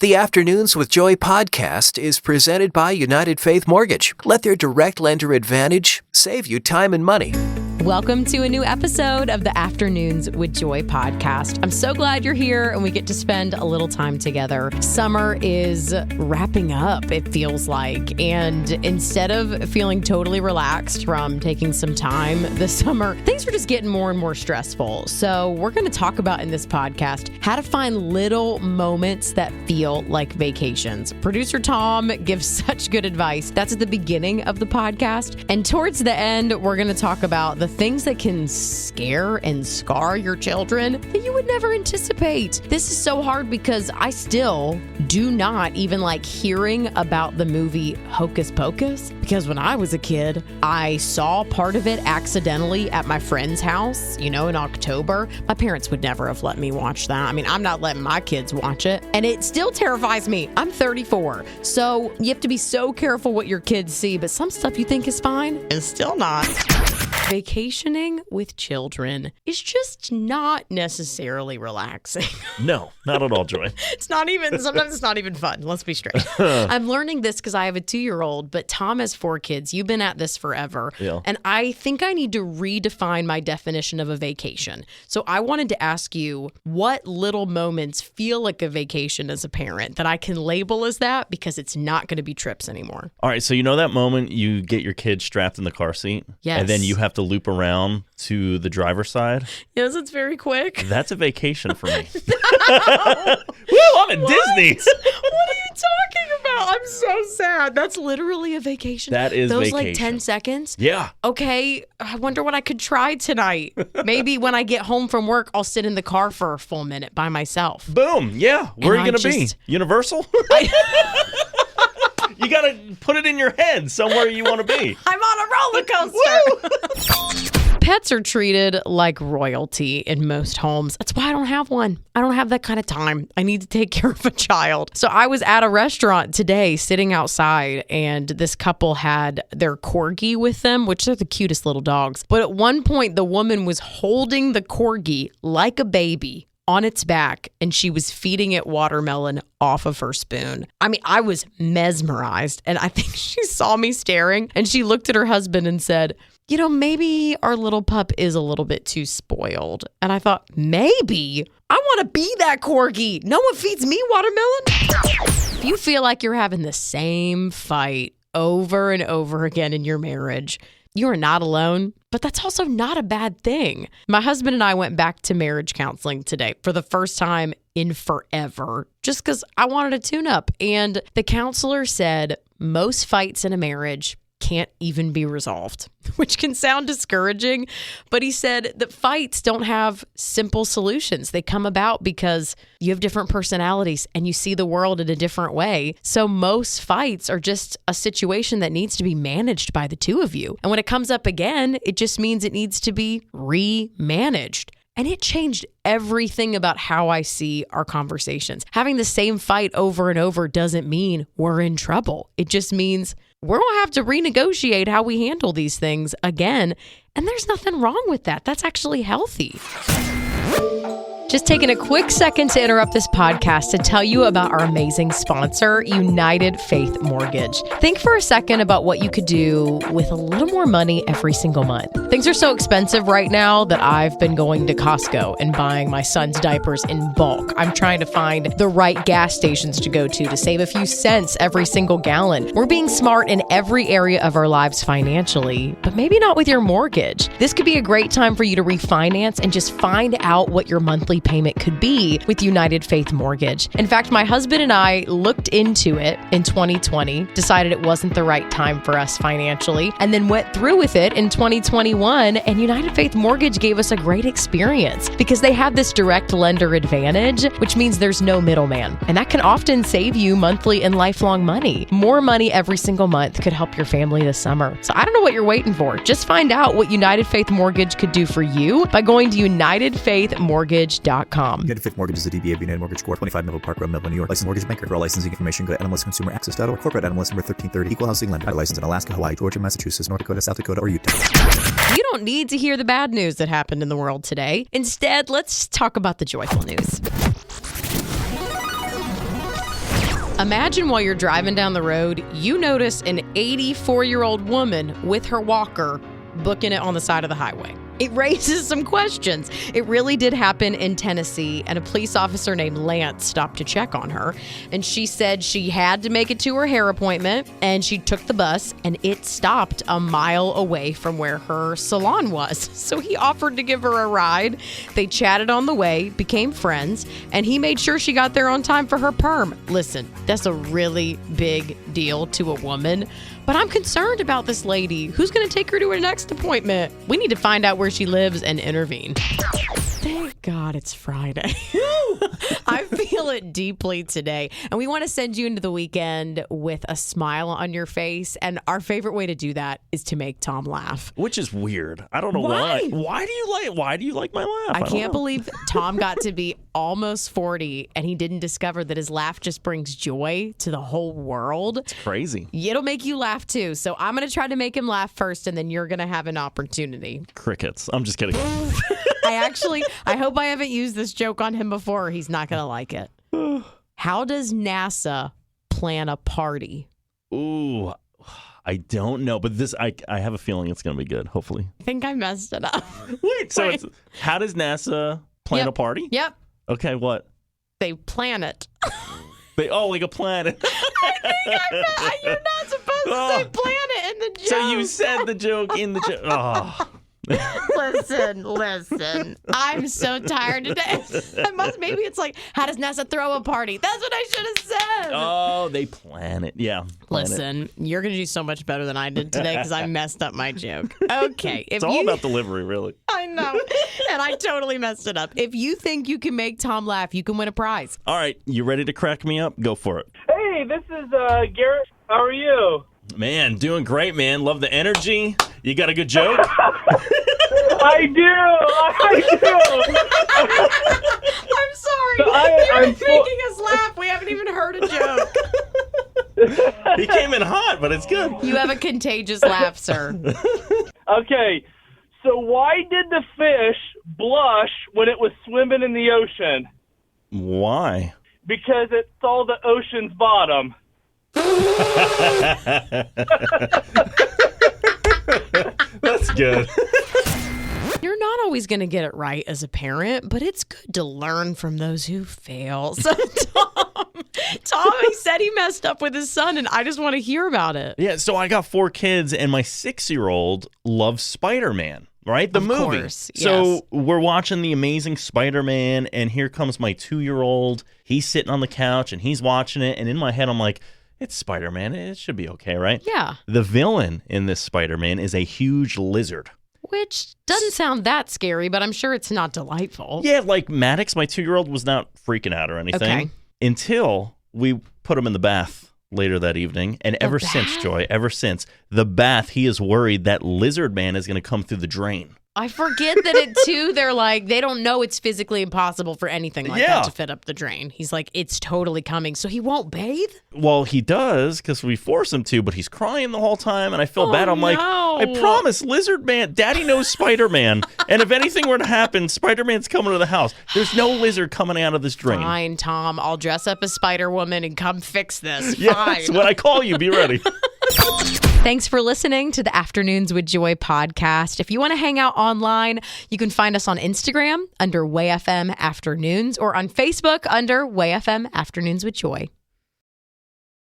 The Afternoons with Joy podcast is presented by United Faith Mortgage. Let their direct lender advantage save you time and money. Welcome to a new episode of the Afternoons with Joy podcast. I'm so glad you're here and we get to spend a little time together. Summer is wrapping up, it feels like. And instead of feeling totally relaxed from taking some time this summer, things are just getting more and more stressful. So we're going to talk about in this podcast how to find little moments that feel like vacations. Producer Tom gives such good advice. That's at the beginning of the podcast. And towards the end, we're going to talk about the things that can scare and scar your children that you would never anticipate. This is so hard because I still do not even like hearing about the movie Hocus Pocus, because when I was a kid, I saw part of it accidentally at my friend's house, in October. My parents would never have let me watch that. I mean, I'm not letting my kids watch it. And it still terrifies me. I'm 34. So you have to be so careful what your kids see, but some stuff you think is fine is still not. Vacationing with children is just not necessarily relaxing. No, not at all, Joy. Sometimes it's not even fun. Let's be straight. I'm learning this because I have a 2-year-old, but Tom has 4 kids. You've been at this forever. Yeah. And I think I need to redefine my definition of a vacation. So I wanted to ask you, what little moments feel like a vacation as a parent that I can label as that, because it's not going to be trips anymore? All right, so that moment you get your kid strapped in the car seat? Yes. And then you have to loop around to the driver's side? Yes, it's very quick. That's a vacation for me. Woo, I'm at Disney. What are you talking about? I'm so sad. That's literally a vacation. That is Those vacation. like 10 seconds? Yeah. Okay, I wonder what I could try tonight. Maybe when I get home from work, I'll sit in the car for a full minute by myself. Boom. Yeah. Where are you going to be? Universal? You got to put it in your head somewhere you want to be. I'm on a roller coaster. Pets are treated like royalty in most homes. That's why I don't have one. I don't have that kind of time. I need to take care of a child. So I was at a restaurant today sitting outside, and this couple had their Corgi with them, which are the cutest little dogs. But at one point, the woman was holding the Corgi like a baby on its back, and she was feeding it watermelon off of her spoon. I mean, I was mesmerized, and I think she saw me staring, and she looked at her husband and said, maybe our little pup is a little bit too spoiled. And I thought, maybe? I want to be that Corgi. No one feeds me watermelon. If you feel like you're having the same fight over and over again in your marriage, you are not alone, but that's also not a bad thing. My husband and I went back to marriage counseling today for the first time in forever, just because I wanted a tune-up. And the counselor said most fights in a marriage can't even be resolved, which can sound discouraging, but he said that fights don't have simple solutions. They come about because you have different personalities and you see the world in a different way. So most fights are just a situation that needs to be managed by the two of you. And when it comes up again, it just means it needs to be re-managed. And it changed everything about how I see our conversations. Having the same fight over and over doesn't mean we're in trouble. It just means we're going to have to renegotiate how we handle these things again. And there's nothing wrong with that. That's actually healthy. Just taking a quick second to interrupt this podcast to tell you about our amazing sponsor, United Faith Mortgage. Think for a second about what you could do with a little more money every single month. Things are so expensive right now that I've been going to Costco and buying my son's diapers in bulk. I'm trying to find the right gas stations to go to save a few cents every single gallon. We're being smart in every area of our lives financially, but maybe not with your mortgage. This could be a great time for you to refinance and just find out what your monthly payment could be with United Faith Mortgage. In fact, my husband and I looked into it in 2020, decided it wasn't the right time for us financially, and then went through with it in 2021. And United Faith Mortgage gave us a great experience because they have this direct lender advantage, which means there's no middleman. And that can often save you monthly and lifelong money. More money every single month could help your family this summer. So I don't know what you're waiting for. Just find out what United Faith Mortgage could do for you by going to UnitedFaithMortgage.com. United Faith Mortgage is a DBA of United Mortgage Corp. 25 Melville Park Road, Melville, New York. Licensed mortgage banker. For all licensing information, go to NMLSconsumeraccess.org. Corporate NMLS number 1330. Equal housing lender. Licensed in Alaska, Hawaii, Georgia, Massachusetts, North Dakota, South Dakota, or Utah. You don't need to hear the bad news that happened in the world today. Instead, let's talk about the joyful news. Imagine while you're driving down the road, you notice an 84-year-old woman with her walker booking it on the side of the highway. It raises some questions. It really did happen in Tennessee, and a police officer named Lance stopped to check on her. And she said she had to make it to her hair appointment, and she took the bus, and it stopped a mile away from where her salon was. So he offered to give her a ride. They chatted on the way, became friends, and he made sure she got there on time for her perm. Listen, that's a really big deal to a woman. But I'm concerned about this lady. Who's going to take her to her next appointment? We need to find out where she lives and intervene. Thank God it's Friday. I feel it deeply today. And we want to send you into the weekend with a smile on your face. And our favorite way to do that is to make Tom laugh. Which is weird. I don't know why. Why do you like my laugh? I can't believe Tom got to be almost 40 and he didn't discover that his laugh just brings joy to the whole world. It's crazy. It'll make you laugh too. So I'm going to try to make him laugh first, and then you're going to have an opportunity. Crickets. I'm just kidding. I hope I haven't used this joke on him before, or he's not going to like it. How does NASA plan a party? Ooh, I don't know, but I have a feeling it's going to be good, hopefully. I think I messed it up. Wait, so it's how does NASA plan a party? Yep. Okay, what? They plan it. Like a planet. You're not supposed to say planet in the joke. So you said the joke in the joke. Oh. Listen. I'm so tired today. Maybe it's like, how does NASA throw a party? That's what I should have said. Oh, they plan it. Yeah. Listen, you're going to do so much better than I did today because I messed up my joke. Okay. It's all about delivery, really. I know. And I totally messed it up. If you think you can make Tom laugh, you can win a prize. All right. You ready to crack me up? Go for it. Hey, this is Garrett. How are you? Man, doing great, man. Love the energy. You got a good joke? I do. I'm sorry. You're making us laugh. We haven't even heard a joke. He came in hot, but it's good. You have a contagious laugh, sir. Okay, so why did the fish blush when it was swimming in the ocean? Why? Because it saw the ocean's bottom. That's good. You're not always going to get it right as a parent, but it's good to learn from those who fail. So Tom, he said he messed up with his son, and I just want to hear about it. Yeah, so I got 4 kids, and my 6-year-old loves Spider-Man. Right? The movie. Course, yes. So we're watching The Amazing Spider-Man, and here comes my 2-year-old. He's sitting on the couch, and he's watching it, and in my head, I'm like, it's Spider-Man. It should be okay, right? Yeah. The villain in this Spider-Man is a huge lizard. Which doesn't sound that scary, but I'm sure it's not delightful. Yeah, like Maddox, my 2-year-old, was not freaking out or anything. Okay. Until we put him in the bath later that evening. And ever since, the bath, he is worried that lizard man is going to come through the drain. I forget that too, they're like, they don't know it's physically impossible for anything like that to fit up the drain. He's like, it's totally coming. So he won't bathe? Well, he does because we force him to, but he's crying the whole time. And I feel bad. I'm like, I promise, Lizard Man, Daddy knows Spider-Man. And if anything were to happen, Spider-Man's coming to the house. There's no lizard coming out of this drain. Fine, Tom. I'll dress up as Spider-Woman and come fix this. Yes, Fine. when I call you, be ready. Thanks for listening to the Afternoons with Joy podcast. If you want to hang out online, you can find us on Instagram under WayFM Afternoons or on Facebook under WayFM Afternoons with Joy.